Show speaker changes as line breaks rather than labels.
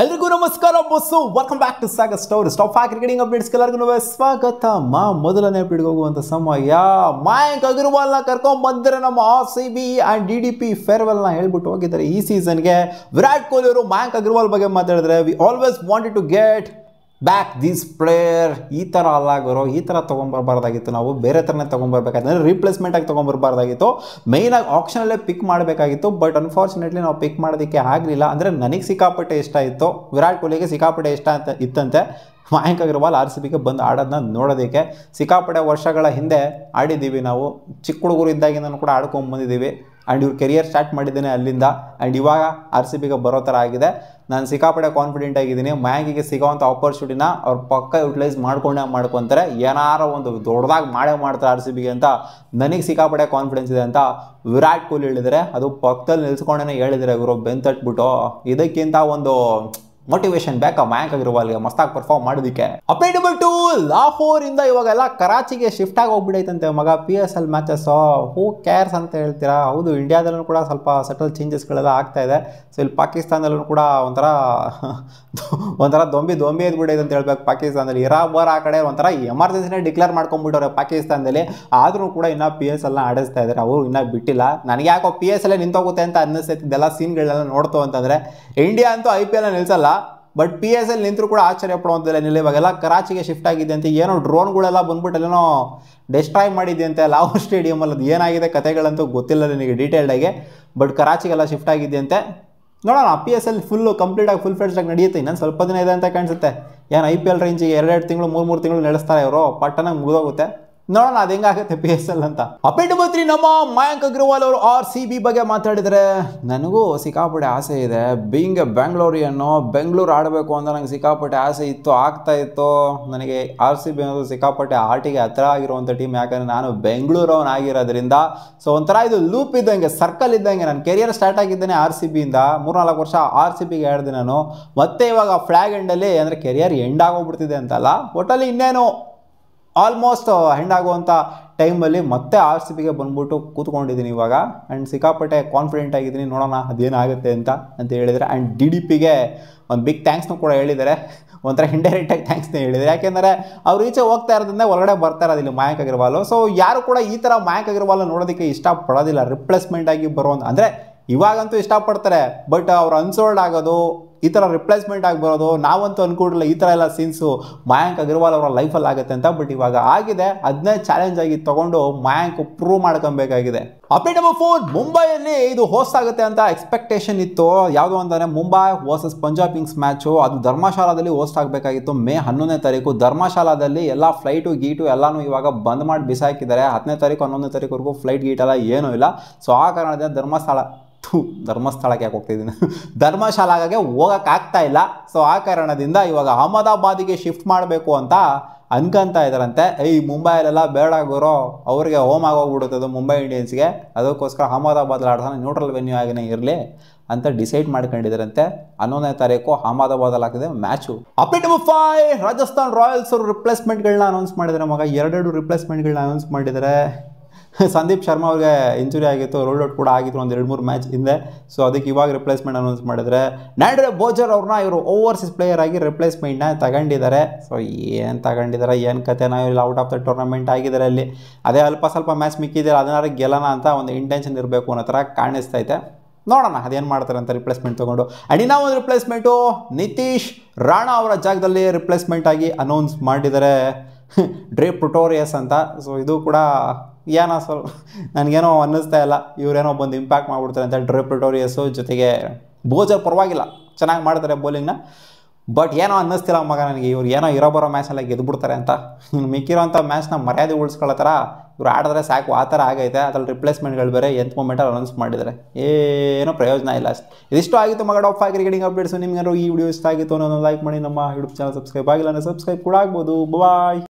ಎಲ್ರಿಗೂ ನಮಸ್ಕಾರ ಬಸ್ಸು welcome back to saga story stop cricketing updates ಎಲ್ಲರಿಗೂ ಸ್ವಾಗತ. ಮೊದಲನೇ ಅಪ್ಡೇಟ್ಗೆ ಹೋಗುವಂಥ ಸಮಯ. ಮಯಾಂಕ್ ಅಗರ್ವಾಲ್ನ ಕರ್ಕೊಂಡ್ ಬಂದರೆ ನಮ್ಮ RCB ಆ್ಯಂಡ್ DDP ಫೇರ್ವೆಲ್ನ ಹೇಳ್ಬಿಟ್ಟು ಹೋಗಿದ್ದಾರೆ ಈ ಸೀಸನ್ಗೆ. ವಿರಾಟ್ ಕೊಹ್ಲಿ ಅವರು ಮಯಾಂಕ್ ಅಗರ್ವಾಲ್ ಬಗ್ಗೆ ಮಾತಾಡಿದ್ರೆ, we always wanted to get back this player. ಈ ಥರ ಅಲ್ಲ ಗುರು, ಈ ಥರ ತೊಗೊಂಬರ್ಬಾರ್ದಾಗಿತ್ತು, ನಾವು ಬೇರೆ ಥರನೇ ತೊಗೊಂಬರ್ಬೇಕಾದ್ರೆ ರೀಪ್ಲೇಸ್ಮೆಂಟಾಗಿ ತೊಗೊಂಬರ್ಬಾರ್ದಾಗಿತ್ತು. ಮೇಯ್ನಾಗಿ ಆಪ್ಷನಲ್ಲೇ ಪಿಕ್ ಮಾಡಬೇಕಾಗಿತ್ತು. ಬಟ್ ಅನ್ಫಾರ್ಚುನೇಟ್ಲಿ ನಾವು ಪಿಕ್ ಮಾಡೋದಕ್ಕೆ ಆಗಲಿಲ್ಲ. ಅಂದರೆ ನನಗೆ ಸಿಕ್ಕಾಪಟ್ಟೆ ಇಷ್ಟ ಇತ್ತು, ವಿರಾಟ್ ಕೊಹ್ಲಿಗೆ ಸಿಕ್ಕಾಪಟ್ಟೆ ಇಷ್ಟ ಅಂತ ಇತ್ತಂತೆ ಮಯಾಂಕ್ ಅಗರ್ವಾಲ್ RCBಗೆ ಬಂದು ಆಡೋದನ್ನ ನೋಡೋದಕ್ಕೆ. ಸಿಕ್ಕಾಪಟ್ಟೆ ವರ್ಷಗಳ ಹಿಂದೆ ಆಡಿದ್ದೀವಿ ನಾವು, ಚಿಕ್ಕ ಹುಡುಗರು ಇದ್ದಾಗಿಂದನೂ ಕೂಡ ಆಡ್ಕೊಂಬಂದಿದ್ದೀವಿ. ಆ್ಯಂಡ್ ಇವ್ರು ಕೆರಿಯರ್ ಸ್ಟಾರ್ಟ್ ಮಾಡಿದ್ದೇನೆ ಅಲ್ಲಿಂದ. ಆ್ಯಂಡ್ ಇವಾಗ RCBಗೆ ಬರೋ ಥರ ಆಗಿದೆ. ನಾನು ಸಿಕ್ಕಾಪಟ್ಟೆ ಕಾನ್ಫಿಡೆಂಟ್ ಆಗಿದ್ದೀನಿ. ಮಯಾಂಕಿಗೆ ಸಿಗೋವಂಥ ಆಪರ್ಚುನಿಟಿನ ಅವ್ರು ಪಕ್ಕ ಯುಟಿಲೈಸ್ ಮಾಡ್ಕೊತಾರೆ. ಏನಾರೋ ಒಂದು ದೊಡ್ಡದಾಗಿ ಮಾಡ್ತಾರೆ RCBಗೆ ಅಂತ ನನಗೆ ಸಿಕ್ಕಾಪಟ್ಟೆ ಕಾನ್ಫಿಡೆನ್ಸ್ ಇದೆ ಅಂತ ವಿರಾಟ್ ಕೊಹ್ಲಿ ಹೇಳಿದರೆ. ಅದು ಪಕ್ಕದಲ್ಲಿ ನಿಲ್ಸ್ಕೊಂಡೇ ಹೇಳಿದರೆ ಇವರು ಬೆಂತಟ್ಬಿಟ್ಟು. ಇದಕ್ಕಿಂತ ಒಂದು ಮೋಟಿವೇಶನ್ ಬೇಕಾ ಮಯಾಂಕ್ ಅಗರ್ವಾಲ್ಗೆ ಮಸ್ತಾಗಿ ಪರ್ಫಾರ್ಮ್ ಮಾಡೋದಕ್ಕೆ. ಅಪ್ಡೇಟ್ ನಂಬರ್ 2, ಲಾಹೋರಿಂದ ಇವಾಗೆಲ್ಲ ಕರಾಚಿಗೆ ಶಿಫ್ಟ್ ಆಗಿ ಹೋಗ್ಬಿಡೈತಂತೆ ಮಗ. PSL ಮ್ಯಾಚಸ್ ಹೂ ಕ್ಯಾರ್ಸ್ ಅಂತ ಹೇಳ್ತೀರಾ? ಹೌದು, ಇಂಡಿಯಾದಲ್ಲೂ ಕೂಡ ಸ್ವಲ್ಪ ಸಟಲ್ ಚೇಂಜಸ್ಗಳೆಲ್ಲ ಆಗ್ತಾ ಇದೆ. ಸೊ ಇಲ್ಲಿ ಪಾಕಿಸ್ತಾನದಲ್ಲೂ ಕೂಡ ಒಂಥರ ದೊಂಬಿ ಎದ್ಬಿಡೈತೆ ಅಂತ ಹೇಳ್ಬೇಕು. ಪಾಕಿಸ್ತಾನದಲ್ಲಿ ಇರಾಬರ್ ಆ ಕಡೆ ಒಂಥರ ಎಮರ್ಜೆನ್ಸಿನೇ ಡಿಕ್ಲೇರ್ ಮಾಡ್ಕೊಂಡ್ಬಿಟ್ಟವ್ರೆ ಪಾಕಿಸ್ತಾನದಲ್ಲಿ. ಆದರೂ ಕೂಡ ಇನ್ನೂ PSLನ ಆಡಿಸ್ತಾ ಇದ್ದಾರೆ, ಅವರು ಇನ್ನೂ ಬಿಟ್ಟಿಲ್ಲ. ನನಗೆ ಯಾಕೋ PSL ನಿಂತೋಗುತ್ತೆ ಅಂತ ಅನ್ನಿಸ್ತೈತೆ ಇದೆಲ್ಲ ಸೀನ್ಗಳನ್ನೆಲ್ಲ ನೋಡ್ತು ಅಂತಂದರೆ. ಇಂಡಿಯಾ ಅಂತೂ IPL ನಿಲ್ಸಲ್ಲ, ಬಟ್ PSL ನಿಂತರೂ ಕೂಡ ಆಶ್ಚರ್ಯ ಪಡುವಂತಿಲ್ಲ. ಇವಾಗೆಲ್ಲ ಕರಾಚಿಗೆ ಶಿಫ್ಟ್ ಆಗಿದೆ ಅಂತ, ಏನೋ ಡ್ರೋನ್ಗಳೆಲ್ಲ ಬಂದ್ಬಿಟ್ಟು ಎಲ್ಲನೋ ಡೆಸ್ಟ್ರಾಯ್ ಮಾಡಿದೆ ಅಂತೆ ಲಾಹೋರ್ ಸ್ಟೇಡಿಯಮಲ್ಲಿ. ಅದು ಏನಾಗಿದೆ ಕಥೆಗಳಂತೂ ಗೊತ್ತಿಲ್ಲ ನನಗೆ ಡೀಟೇಲ್ಡಾಗಿ, ಬಟ್ ಕರಾಚಿಗೆಲ್ಲ ಶಿಫ್ಟ್ ಆಗಿದೆ ಅಂತೆ. ನೋಡೋಣ, PSL ಕಂಪ್ಲೀಟಾಗಿ ಫುಲ್ ಫ್ಲೆಡ್ಜಾಗಿ ನಡೆಯುತ್ತೆ. ಇನ್ನೊಂದು ಸ್ವಲ್ಪ ದಿನ ಇದೆ ಅಂತ ಕಾಣಿಸುತ್ತೆ. ಏನು IPL ರೇಂಜಿಗೆ 2 ತಿಂಗಳು 3 ತಿಂಗಳು ನಡೆಸ್ತಾರೆ ಇವರು, ಪಟ್ಟನಾಗಿ ಮುಗಿದೋಗುತ್ತೆ. ನೋಡೋಣ ಅದು ಹೆಂಗಾಗುತ್ತೆ PSL ಅಂತ. ಅಪ್ಡೇಟ್ ನಂಬರ್ 3, ನಮ್ಮ ಮಯಾಂಕ್ ಅಗರ್ವಾಲ್ ಅವರು RCB ಬಗ್ಗೆ ಮಾತಾಡಿದರೆ, ನನಗೂ ಸಿಕ್ಕಾಪಟ್ಟೆ ಆಸೆ ಇದೆ. ಬೀಯಿಂಗ್ ಎ ಬೆಂಗಳೂರಿಯನ್ನು, ಬೆಂಗಳೂರು ಆಡಬೇಕು ಅಂತ ನನಗೆ ಸಿಕ್ಕಾಪಟ್ಟೆ ಆಸೆ ಇತ್ತು, ಆಗ್ತಾ ಇತ್ತು. ನನಗೆ RCB ಅನ್ನೋದು ಸಿಕ್ಕಾಪಟ್ಟೆ ಆರ್ಟಿಗೆ ಹತ್ತಿರ ಆಗಿರುವಂಥ ಟೀಮ್. ಯಾಕಂದರೆ ನಾನು ಬೆಂಗಳೂರವನಾಗಿರೋದ್ರಿಂದ. ಸೊ ಒಂಥರ ಇದು ಲೂಪ್ ಇದ್ದಂಗೆ, ಸರ್ಕಲ್ ಇದ್ದಂಗೆ. ನನ್ನ ಕೆರಿಯರ್ ಸ್ಟಾರ್ಟ್ ಆಗಿದ್ದೇನೆ RCBಯಿಂದ. 3-4 ವರ್ಷ RCBಗೆ ಆಡಿದೆ ನಾನು. ಮತ್ತೆ ಇವಾಗ ಫ್ಲ್ಯಾಗ್ ಎಂಡಲ್ಲಿ, ಅಂದರೆ ಕೆರಿಯರ್ ಎಂಡ್ ಆಗೋಗ್ಬಿಡ್ತಿದೆ ಅಂತಲ್ಲ, ಒಟ್ಟಲ್ಲಿ ಇನ್ನೇನು ಆಲ್ಮೋಸ್ಟ್ ಎಂಡ್ ಆಗುವಂಥ ಟೈಮಲ್ಲಿ ಮತ್ತೆ RCBಗೆ ಬಂದ್ಬಿಟ್ಟು ಕೂತ್ಕೊಂಡಿದ್ದೀನಿ ಇವಾಗ. ಆ್ಯಂಡ್ ಸಿಕ್ಕಾಪಟ್ಟೆ ಕಾನ್ಫಿಡೆಂಟ್ ಆಗಿದ್ದೀನಿ. ನೋಡೋಣ ಅದೇನಾಗುತ್ತೆ ಅಂತ ಹೇಳಿದರೆ. ಆ್ಯಂಡ್ DDPಗೆ ಒಂದು ಬಿಗ್ ಥ್ಯಾಂಕ್ಸ್ನೂ ಕೂಡ ಹೇಳಿದ್ದಾರೆ. ಒಂಥರ ಇಂಡೈರೆಕ್ಟಾಗಿ ಥ್ಯಾಂಕ್ಸ್ನೇ ಹೇಳಿದ್ದಾರೆ. ಯಾಕೆಂದರೆ ಅವ್ರು ಈಚೆ ಹೋಗ್ತಾ ಇರೋದ್ರಿಂದ ಒಳಗಡೆ ಬರ್ತಾ ಇರೋದಿಲ್ಲ ಮಯಾಂಕ್ ಅಗರ್ವಾಲು. ಸೊ ಯಾರು ಕೂಡ ಈ ಥರ ಮಯಾಂಕ್ ಅಗರ್ವಾಲ್ ನೋಡೋದಕ್ಕೆ ಇಷ್ಟಪಡೋದಿಲ್ಲ. ರಿಪ್ಲೇಸ್ಮೆಂಟ್ ಆಗಿ ಬರುವಂಥ, ಅಂದರೆ ಇವಾಗಂತೂ ಇಷ್ಟಪಡ್ತಾರೆ, ಬಟ್ ಅವ್ರು ಅನ್ಸೋಲ್ಡ್ ಆಗೋದು, ಈ ಥರ ರಿಪ್ಲೇಸ್ಮೆಂಟ್ ಆಗಿ ಬರೋದು ನಾವಂತೂ ಅನ್ಕೊಂಡಿಲ್ಲ. ಈ ಥರ ಎಲ್ಲ ಸೀನ್ಸು ಮಯಾಂಕ್ ಅಗರ್ವಾಲ್ ಅವರ ಲೈಫಲ್ಲಿ ಆಗುತ್ತೆ ಅಂತ. ಬಟ್ ಇವಾಗ ಆಗಿದೆ. ಅದನ್ನೇ ಚಾಲೆಂಜ್ ಆಗಿ ತೊಗೊಂಡು ಮಯಾಂಕ್ ಪ್ರೂವ್ ಮಾಡ್ಕೊಬೇಕಾಗಿದೆ. ಅಪ್ಡೇಟ್ ನಂಬರ್ 4, ಮುಂಬೈಯಲ್ಲಿ ಇದು ಹೋಸ್ಟ್ ಆಗುತ್ತೆ ಅಂತ ಎಕ್ಸ್ಪೆಕ್ಟೇಷನ್ ಇತ್ತು. ಯಾವುದು ಅಂತಂದರೆ Mumbai versus Punjab Kings match. ಅದು ಧರ್ಮಶಾಲಾದಲ್ಲಿ ಹೋಸ್ಟ್ ಆಗಬೇಕಾಗಿತ್ತು ಮೇ 11ನೇ ತಾರೀಕು. ಧರ್ಮಶಾಲಾದಲ್ಲಿ ಎಲ್ಲ ಫ್ಲೈಟು ಗೀಟು ಎಲ್ಲನೂ ಇವಾಗ ಬಂದ್ ಮಾಡಿ ಬಿಸಾಕಿದ್ದಾರೆ. 10ನೇ ತಾರೀಕು 11ನೇ ತಾರೀಕುವರೆಗೂ ಫ್ಲೈಟ್ ಗೀಟ್ ಎಲ್ಲ ಏನೂ ಇಲ್ಲ. ಸೊ ಆ ಕಾರಣದಿಂದ ಧರ್ಮಸ್ಥಳಕ್ಕೆ ಯಾಕೆ ಹೋಗ್ತಿದ್ದೀನಿ, ಧರ್ಮಶಾಲಾಗೆ ಹೋಗೋಕ್ಕಾಗ್ತಾ ಇಲ್ಲ. ಸೊ ಆ ಕಾರಣದಿಂದ ಇವಾಗ ಅಹಮದಾಬಾದಿಗೆ ಶಿಫ್ಟ್ ಮಾಡಬೇಕು ಅಂತ ಅನ್ಕೊಂತ ಇದ್ದಾರಂತೆ. ಈ ಮುಂಬೈಲೆಲ್ಲ ಬೇಡ ಗುರು, ಅವ್ರಿಗೆ ಹೋಮ್ ಆಗೋಗ್ಬಿಡುತ್ತದು ಮುಂಬೈ ಇಂಡಿಯನ್ಸ್ಗೆ. ಅದಕ್ಕೋಸ್ಕರ ಅಹಮದಾಬಾದಲ್ಲಿ ಆಡ್ತಾನೆ, ನ್ಯೂಟ್ರಲ್ ವೆನ್ಯೂ ಆಗಿನೇ ಇರಲಿ ಅಂತ ಡಿಸೈಡ್ ಮಾಡ್ಕೊಂಡಿದ್ದಾರಂತೆ. 11ನೇ ತಾರೀಕು ಅಹಮದಾಬಾದಲ್ಲಿ ಆಗ್ತಿದೆ match. Update number 5, Rajasthan Royals ಅವರು ರಿಪ್ಲೇಸ್ಮೆಂಟ್ಗಳನ್ನ ಅನೌನ್ಸ್ ಮಾಡಿದ್ದಾರೆ ಮಗ. 2 ರಿಪ್ಲೇಸ್ಮೆಂಟ್ಗಳನ್ನ ಅನೌನ್ಸ್ ಮಾಡಿದ್ದಾರೆ. ಸಂದೀಪ್ ಶರ್ಮಾ ಅವ್ರಿಗೆ ಇಂಜುರಿ ಆಗಿತ್ತು, ರೋಲ್ಡ್ ಔಟ್ ಕೂಡ ಆಗಿತ್ತು ಒಂದು 2-3 ಮ್ಯಾಚ್ ಹಿಂದೆ. ಸೊ ಅದಕ್ಕೆ ಇವಾಗ ರಿಪ್ಲೇಸ್ಮೆಂಟ್ ಅನೌನ್ಸ್ ಮಾಡಿದರೆ. ನ್ಯಾಂಡ್ರೆ ಬೋಜರ್ ಅವ್ರನ್ನ ಇವರು ಓವರ್ಸೀಸ್ ಪ್ಲೇಯರ್ ಆಗಿ ರಿಪ್ಲೇಸ್ಮೆಂಟ್ನ ತಗೊಂಡಿದ್ದಾರೆ. ಸೊ ಏನು ತಗೊಂಡಿದ್ದಾರೆ, ಏನು ಕತೆನೋ ಇಲ್ಲ, ಔಟ್ ಆಫ್ ದ ಟೂರ್ನಮೆಂಟ್ ಆಗಿದ್ದಾರೆ ಅಲ್ಲಿ. ಅದೇ ಸ್ವಲ್ಪ ಮ್ಯಾಚ್ ಮಿಕ್ಕಿದ್ದಾರೆ, ಅದನ್ನಾರು ಗೆಲ್ಲೋಣ ಅಂತ ಒಂದು ಇಂಟೆನ್ಷನ್ ಇರಬೇಕು ಅನ್ನೋ ಥರ ಕಾಣಿಸ್ತೈತೆ. ನೋಡೋಣ ಅದೇನು ಮಾಡ್ತಾರೆ ಅಂತ ರಿಪ್ಲೇಸ್ಮೆಂಟ್ ತೊಗೊಂಡು. ಆ್ಯಂಡ್ ಇನ್ನೂ ಒಂದು ರಿಪ್ಲೇಸ್ಮೆಂಟು, ನಿತೀಶ್ ರಾಣಾ ಅವರ ಜಾಗದಲ್ಲಿ ರಿಪ್ಲೇಸ್ಮೆಂಟ್ ಆಗಿ ಅನೌನ್ಸ್ ಮಾಡಿದ್ದಾರೆ ಡ್ರೇ ಪ್ರಿಟೋರಿಯಸ್ ಅಂತ. ಸೊ ಇದು ಕೂಡ ಏನೋ ನನಗೇನೋ ಅನ್ನಿಸ್ತಾ ಇಲ್ಲ, ಇವರೇನೋ ಬಂದು ಇಂಪ್ಯಾಕ್ಟ್ ಮಾಡಿಬಿಡ್ತಾರೆ ಅಂತ. ಡ್ರೇ ಪ್ರಿಟೋರಿಯಸ್ಸು ಜೊತೆಗೆ ಬೋಜರ್ ಪರವಾಗಿಲ್ಲ, ಚೆನ್ನಾಗಿ ಮಾಡ್ತಾರೆ ಬೌಲಿಂಗ್ನ. ಬಟ್ ಏನೋ ಅನ್ನಿಸ್ತಿಲ್ಲ ಮಗ ನನಗೆ, ಇವ್ರು ಏನೋ ಬರೋ ಮ್ಯಾಚೆಲ್ಲ ಗೆದ್ದುಬಿಡ್ತಾರೆ ಅಂತ. ಇನ್ನು ಮಿಕ್ಕಿರೋಂಥ ಮ್ಯಾಚ್ನ ಮರ್ಯಾದೆ ಉಳಿಸ್ಕೊಳ್ಳೋ ಥರ ಇವ್ರು ಆಡಿದ್ರೆ ಸಾಕು, ಆ ಥರ ಆಗೈತೆ. ಅದ್ರಲ್ಲಿ ರಿಪ್ಲೇಸ್ಮೆಂಟ್ಗಳು ಬೇರೆ ಎಂಥ ಮೊಮೆಂಟಲ್ಲಿ ಅನೌನ್ಸ್ ಮಾಡಿದ್ದಾರೆ, ಏನೋ ಪ್ರಯೋಜನ ಇಲ್ಲ ಅಷ್ಟು. ಇದಿಷ್ಟು ಆಗಿತ್ತು ಮಗ ಟಾಪ್ 5 ಕ್ರಿಕೆಟಿಂಗ್ ಅಪ್ಡೇಟ್ಸು. ನಿಮ್ಗೆ ಈ ವಿಡಿಯೋ ಇಷ್ಟ ಆಗಿತ್ತು ಅನ್ನೋದು ಲೈಕ್ ಮಾಡಿ, ನಮ್ಮ ಯೂಟ್ಯೂಬ್ ಚಾನಲ್ ಸಬ್ಸ್ಕ್ರೈಬ್ ಆಗಿಲ್ಲ ಅಂದರೆ ಸಬ್ಸ್ಕ್ರೈಬ್ ಕೂಡ ಆಗ್ಬೋದು. ಬಾಯ್.